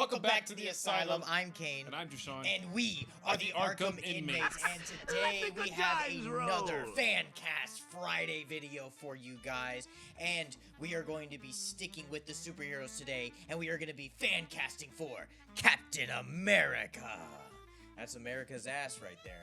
Welcome back to the Asylum. I'm Kane. And I'm Jasean. And we are the Arkham Inmates. And today we have another Fancast Friday video for you guys. And we are going to be sticking with the superheroes today. And we are going to be fancasting for Captain America. That's America's ass right there.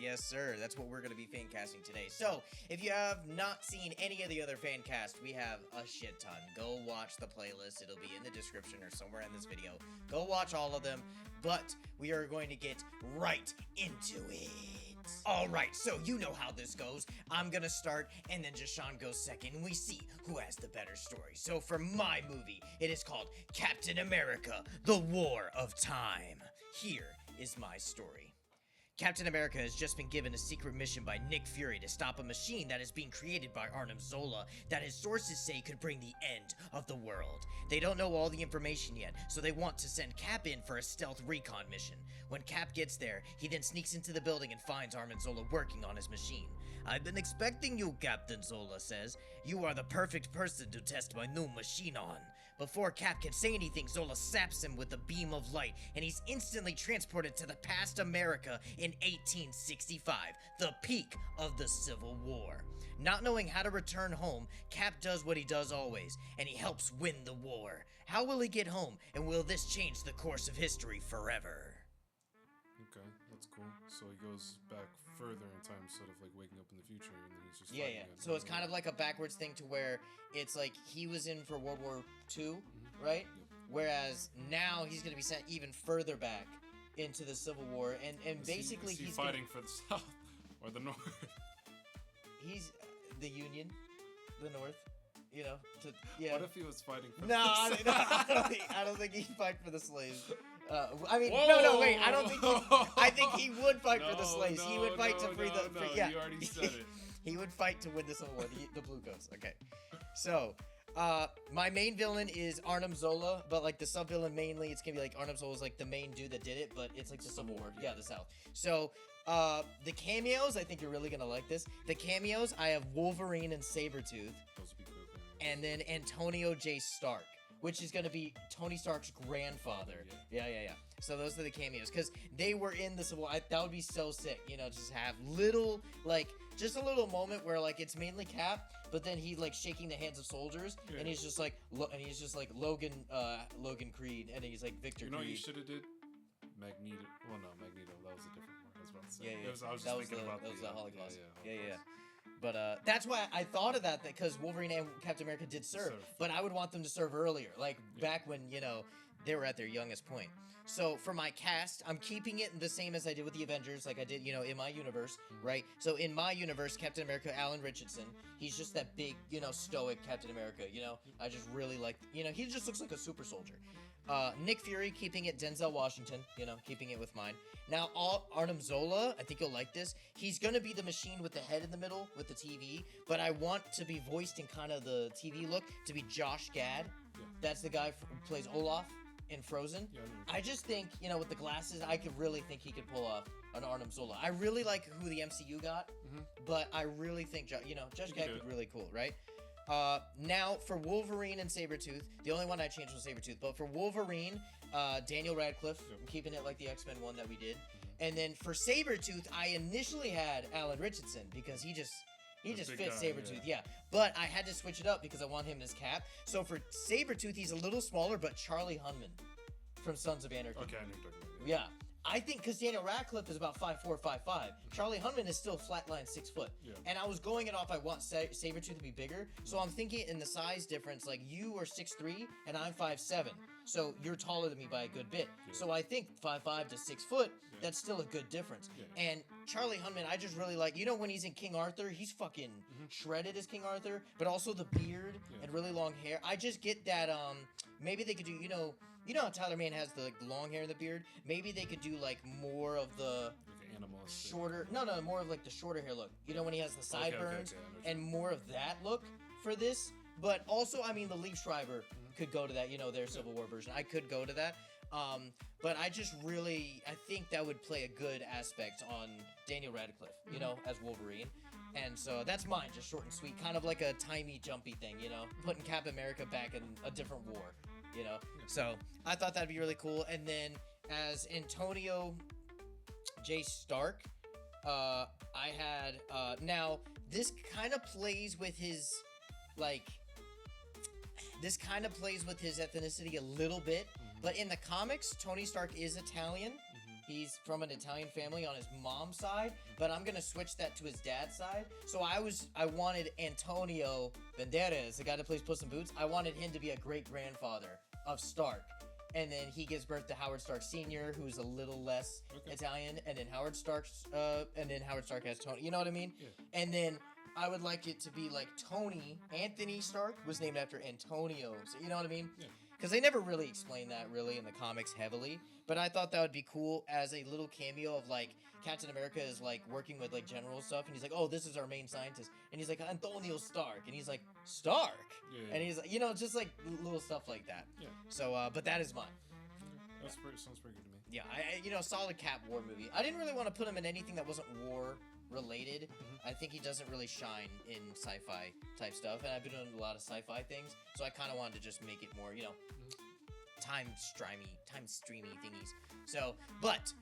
Yes, sir. That's what we're going to be fancasting today. So, if you have not seen any of the other fancasts, we have a shit ton. Go watch the playlist. It'll be in the description or somewhere in this video. Go watch all of them. But we are going to get right into it. Alright, so you know how this goes. I'm going to start, and then Jasean goes second, and we see who has the better story. So for my movie, it is called Captain America, The War of Time. Here is my story. Captain America has just been given a secret mission by Nick Fury to stop a machine that is being created by Arkham Zola that his sources say could bring the end of the world. They don't know all the information yet, so they want to send Cap in for a stealth recon mission. When Cap gets there, he then sneaks into the building and finds Arkham Zola working on his machine. "I've been expecting you, Captain," Zola says. "You are the perfect person to test my new machine on." Before Cap can say anything, Zola saps him with a beam of light, and he's instantly transported to the past America in 1865, the peak of the Civil War. Not knowing how to return home, Cap does what he does always, and he helps win the war. How will he get home, and will this change the course of history forever? Okay, that's cool. So he goes back further in time, sort of like waking up in the future, and then he's just Yeah. So it's kind of like a backwards thing to where it's like he was in for World War II, right? Yep. Whereas now he's going to be sent even further back into the Civil War, and basically he's fighting for the South or the North. He's the Union, the North. You know, What if he was fighting for I don't think he'd fight for the slaves. I mean, Whoa! No, wait. I think he would fight for the slaves. He would fight to free the. Yeah, you already said it. He would fight to win the Civil War. The Bluecoats. Okay, so. My main villain is Arkham Zola, but like the sub-villain mainly, it's gonna be like Arkham Zola's like the main dude that did it, but it's like the Civil War. Yeah, the South. So, the cameos, I think you're really gonna like this. The cameos, I have Wolverine and Sabretooth. Those would be cool. And then Antonio J. Stark, which is gonna be Tony Stark's grandfather. Yeah. So those are the cameos, because they were in the Civil War. That would be so sick, you know, just have just a little moment where like it's mainly Cap, but then he like shaking the hands of soldiers, and he's just like Logan Creed, and he's like Victor Creed. You know what you should have did? Magneto. Well, no, Magneto. That was a different one. I was about to say. Yeah. I was just thinking about the Holocaust. Yeah. Holocaust. But that's why I thought of that because Wolverine and Captain America did serve, but I would want them to serve earlier, like back when, you know, they were at their youngest point. So for my cast, I'm keeping it the same as I did with the Avengers, like I did, you know, in my universe, right? So in my universe, Captain America, Alan Richardson, he's just that big, you know, stoic Captain America, you know? I just really like, you know, he just looks like a super soldier. Nick Fury, keeping it Denzel Washington, you know, keeping it with mine. Now, Arkham Zola, I think you'll like this. He's gonna be the machine with the head in the middle with the TV, but I want to be voiced in kind of the TV look to be Josh Gad. Yeah. That's the guy who plays Olaf in Frozen. Yeah, I just think, you know, with the glasses, I could really think he could pull off an Arkham Zola. I really like who the MCU got, but I really think, Josh Gad could be really cool, right? Now, for Wolverine and Sabretooth, the only one I changed was Sabretooth, but for Wolverine, Daniel Radcliffe, I'm keeping it like the X-Men one that we did. And then for Sabretooth, I initially had Alan Richardson because he just fits Sabretooth, yeah. But I had to switch it up because I want him as Cap. So for Sabretooth, he's a little smaller, but Charlie Hunnam from Sons of Anarchy. Okay, I know what you're talking about. Yeah. I think because Daniel Radcliffe is about 5'4", 5'5". Charlie Hunnam is still flatline 6 foot. Yeah. And I was going it off, I want Sabretooth to be bigger. So I'm thinking in the size difference, like you are 6'3", and I'm 5'7". So you're taller than me by a good bit. Yeah. So I think 5'5" to 6 foot, that's still a good difference. Yeah. And Charlie Hunnam, I just really like, you know, when he's in King Arthur, he's fucking shredded as King Arthur, but also the beard and really long hair. I just get that, maybe they could do, you know how Tyler Mane has the long hair and the beard? Maybe they could do like more of the shorter, more of like the shorter hair look. You know, when he has the sideburns and more of that look for this. But also, I mean, the Liev Schreiber could go to that, you know, their Civil War version. I could go to that. But I think that would play a good aspect on Daniel Radcliffe, you know, as Wolverine. And so that's mine, just short and sweet, kind of like a timey, jumpy thing, you know, putting Captain America back in a different war. you know. So I thought that'd be really cool. And then as Antonio J. Stark, I had now this kind of plays with his ethnicity a little bit, but in the comics, Tony Stark is Italian. He's from an Italian family on his mom's side, but I'm gonna switch that to his dad's side. So I wanted Antonio Banderas, the guy that plays Puss in Boots. I wanted him to be a great grandfather of Stark, and then he gives birth to Howard Stark Sr., who's a little less Italian, and then Howard Stark has Tony. You know what I mean? Yeah. And then I would like it to be like Anthony Stark was named after Antonio. So you know what I mean? Yeah. Because they never really explain that really in the comics heavily. But I thought that would be cool as a little cameo of like Captain America is like working with like general stuff, and he's like, oh, this is our main scientist, and he's like Antonio Stark, and he's like Stark, and he's like, you know, just like little stuff like that. Yeah. So, but that is mine. Sounds pretty good to me. Yeah, I solid Cap war movie. I didn't really want to put him in anything that wasn't war related. I think he doesn't really shine in sci-fi type stuff, and I've been doing a lot of sci-fi things, so I kind of wanted to just make it more, you know, time streamy thingies. So, but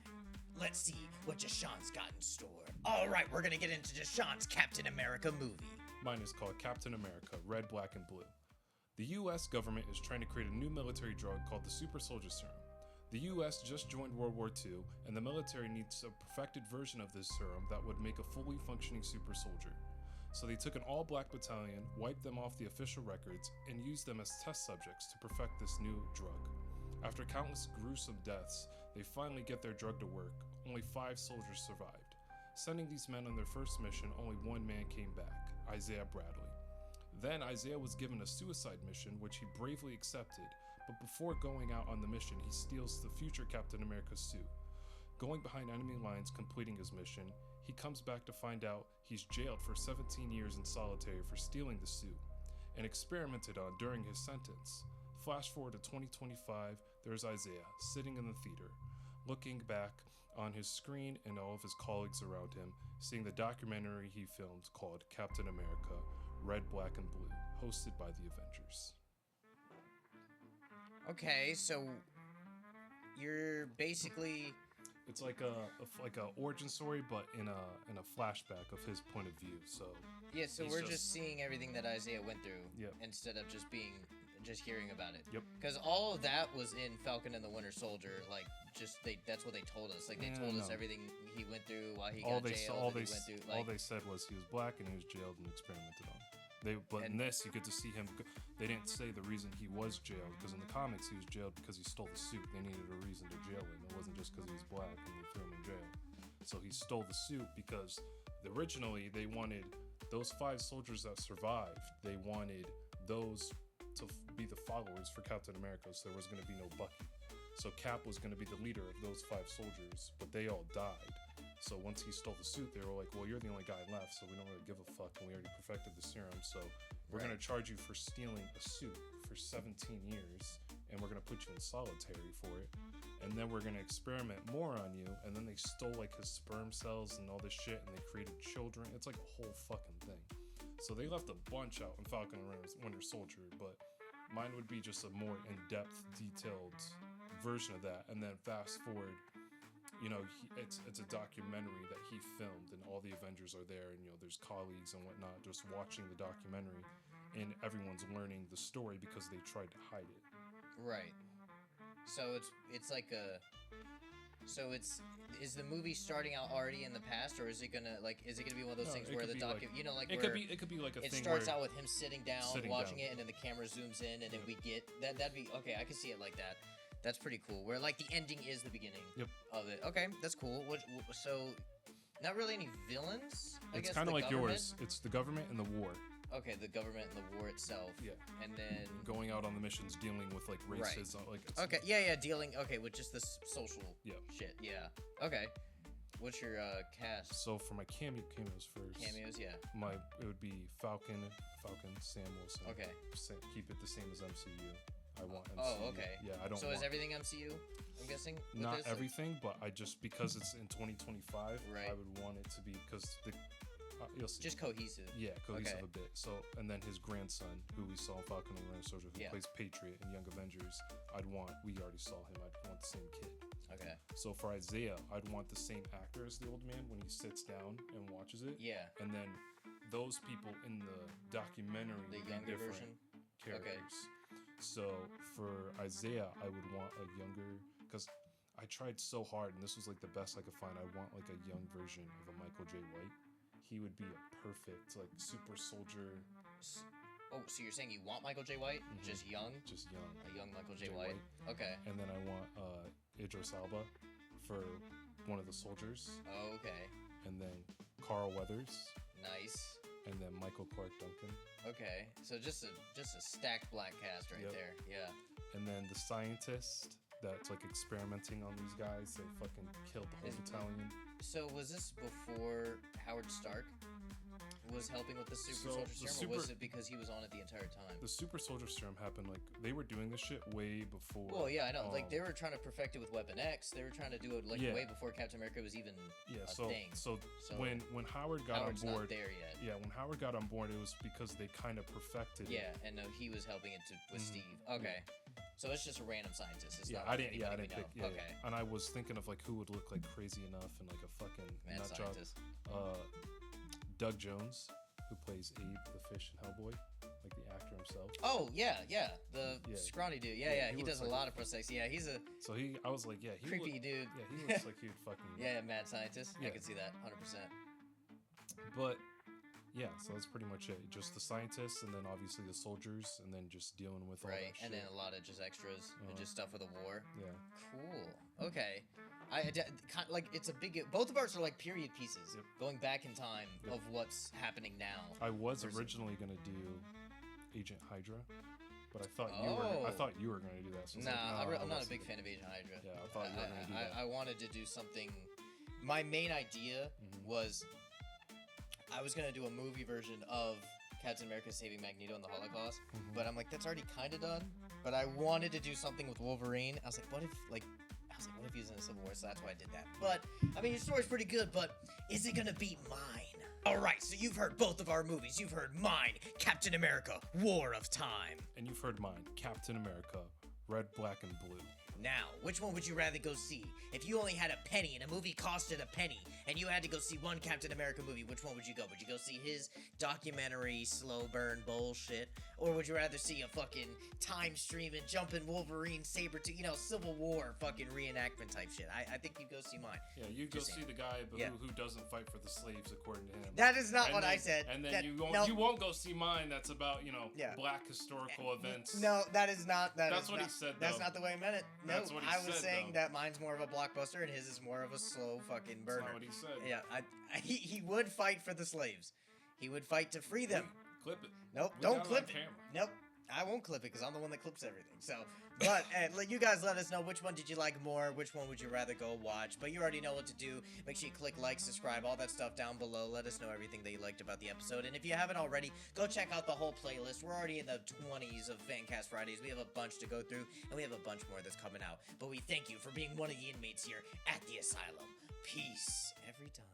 let's see what Jasean's got in store. All right, we're gonna get into Jasean's Captain America movie. Mine is called Captain America: Red, Black, and Blue. The U.S. government is trying to create a new military drug called the Super Soldier Serum. The U.S. just joined World War II, and the military needs a perfected version of this serum that would make a fully functioning super soldier. So they took an all-black battalion, wiped them off the official records, and used them as test subjects to perfect this new drug. After countless gruesome deaths, they finally get their drug to work. Only 5 soldiers survived. Sending these men on their first mission, only one man came back, Isaiah Bradley. Then Isaiah was given a suicide mission, which he bravely accepted, but before going out on the mission, he steals the future Captain America suit. Going behind enemy lines completing his mission, he comes back to find out he's jailed for 17 years in solitary for stealing the suit, and experimented on during his sentence. Flash forward to 2025, there's Isaiah, sitting in the theater, looking back on his screen and all of his colleagues around him, seeing the documentary he filmed called Captain America: Red, Black, and Blue, hosted by the Avengers. Okay, so you're basically... It's like a origin story, but in a flashback of his point of view. So yeah, so we're just seeing everything that Isaiah went through, instead of just hearing about it. Yep. Because all of that was in Falcon and the Winter Soldier. Like, that's what they told us. Like, they told us everything he went through, why he got jailed. All they said was he was black and he was jailed and experimented on. But in this, you get to see him. They didn't say the reason he was jailed, because in the comics he was jailed because he stole the suit. They needed a reason to jail him. It wasn't just because he was black and they threw him in jail. So he stole the suit because originally they wanted those 5 soldiers that survived. They wanted those to be the followers for Captain America. So there was going to be no Bucky. So Cap was going to be the leader of those 5 soldiers, but they all died. So once he stole the suit, they were like, well, you're the only guy left, so we don't really give a fuck, and we already perfected the serum, so we're going to charge you for stealing a suit for 17 years, and we're going to put you in solitary for it, and then we're going to experiment more on you, and then they stole, like, his sperm cells and all this shit, and they created children. It's like a whole fucking thing. So they left a bunch out in Falcon and Winter Soldier, but mine would be just a more in-depth, detailed version of that, and then fast forward, you know, it's a documentary that he filmed, and all the Avengers are there, and, you know, there's colleagues and whatnot just watching the documentary, and everyone's learning the story because they tried to hide it. Right. So it's like a... So is the movie starting out already in the past, or is it gonna be one of those things where the you know, like it could be like a it thing starts where out with him sitting down watching it, and then the camera zooms in, and then we get that'd be okay. I can see it like that. That's pretty cool. Where like the ending is the beginning of it. Okay, that's cool. So, not really any villains. It's kind of like yours. It's the government and the war. Okay, the government and the war itself. Yeah. And then going out on the missions, dealing with like racism, like. Okay. Dealing. Okay, with just this social shit. Yeah. Okay. What's your cast? So for my cameos first. Cameos, yeah. It would be Falcon, Sam Wilson. Okay. Keep it the same as MCU. I want MCU. Oh, okay. Yeah, I don't. So is everything MCU? I'm guessing. Not everything, but I just because it's in 2025. Right. I would want it to be because You'll see. Just cohesive. Yeah, cohesive Okay. a bit. So, and then his grandson, who we saw in Falcon and the Winter Soldier, who Yeah. plays Patriot in Young Avengers, we already saw him. I'd want the same kid. Okay. So for Isaiah, I'd want the same actor as the old man when he sits down and watches it. Yeah. And then those people in the documentary The would be younger different version? characters. So for Isaiah, I would want a younger, because I tried so hard, and this was like the best I could find. I want like a young version of a Michael J. White. He would be a perfect like super soldier, Oh, so you're saying you want Michael J. White? Just young? just young. A young Michael J. J. White? Okay. And then I want Idris Elba for one of the soldiers, Okay. and then Carl Weathers, Nice. and then Michael Clark Duncan, Okay. So just a stacked black cast right Yep. there. Yeah. and then the scientist that's like experimenting on these guys that fucking killed the whole battalion. So was this before Howard Stark was helping with the super So, soldier the serum, or was super- it because he was on it the entire time? The super soldier serum happened like they were doing this shit way before. Well, yeah, I know. Like they um, were trying to perfect it with Weapon X. They were trying to do it like Yeah. way before Captain America was even yeah. a So thing. so So when Howard got Howard's on not board, there yet. yeah, when Howard got on board, it was because they kind of perfected it. Yeah, and he was helping it with Steve. Okay. So it's just a random scientist. It's Yeah, not I like didn't. Yeah, I anybody didn't we pick. know. Yeah, Okay. yeah. And I was thinking of like who would look like crazy enough and like a fucking Mad nut job. scientist. Doug Jones, who plays Abe the fish in Hellboy, like the actor himself. Oh yeah, the Yeah. scrawny dude. Yeah, Yeah, yeah. he He looks does a like- lot of prosthetics. Yeah, he's a So I was like, yeah, he creepy look- dude. Yeah, he looks like he would fucking. Yeah, mad scientist. I Yeah. can see that 100%. But yeah, so that's pretty much it. Just the scientists, and then obviously the soldiers, and then just dealing with all Right, that shit. and then a lot of just extras and Uh-huh. just stuff with the war. Yeah. Cool. Okay. Like it's a big. Both of ours are like period pieces, Yep. going back in time Yep. of what's happening now. I was Versus- originally gonna do Agent Hydra, but I thought Oh. you were gonna do that. So I was Nah, like, no, I'm not a wasn't big gonna- fan of Agent Hydra. Yeah, I thought you were gonna do that. I wanted to do something. My main idea Mhm. was I was gonna do a movie version of Captain America saving Magneto in the Holocaust, Mhm. but I'm like, that's already kind of done. But I wanted to do something with Wolverine. I was like, what if he was in the Civil War? So that's why I did that. But I mean, your story's pretty good. But is it gonna beat mine? All right. So you've heard both of our movies. You've heard mine, Captain America: War of Time. And you've heard mine, Captain America, Red, Black, and Blue. Now, which one would you rather go see? If you only had a penny and a movie costed a penny and you had to go see one Captain America movie, which one would you go? Would you go see his documentary slow burn bullshit? Or would you rather see a fucking time streaming, jumping Wolverine, Civil War fucking reenactment type shit? I think you'd go see mine. Yeah, you go Just see the guy Yeah. who doesn't fight for the slaves, according to him. That is not And what I then- said. And then That- you won't no. you won't go see mine. That's about Yeah. black historical events. No, that is not. That's is what he not- said, That's though. not the way I meant it. No, That's what he I was said, saying though. that mine's more of a blockbuster and his is more of a slow fucking That's burner. not what he said. Yeah, he would fight for the slaves. He would fight to free them. Clip it. Nope, We don't got it clip on it. camera. Nope, I won't clip it because I'm the one that clips everything. So, but you guys let us know which one did you like more, which one would you rather go watch. But you already know what to do. Make sure you click like, subscribe, all that stuff down below. Let us know everything that you liked about the episode. And if you haven't already, go check out the whole playlist. We're already in the 20s of Fancast Fridays. We have a bunch to go through, and we have a bunch more that's coming out. But we thank you for being one of the inmates here at the asylum. Peace every time.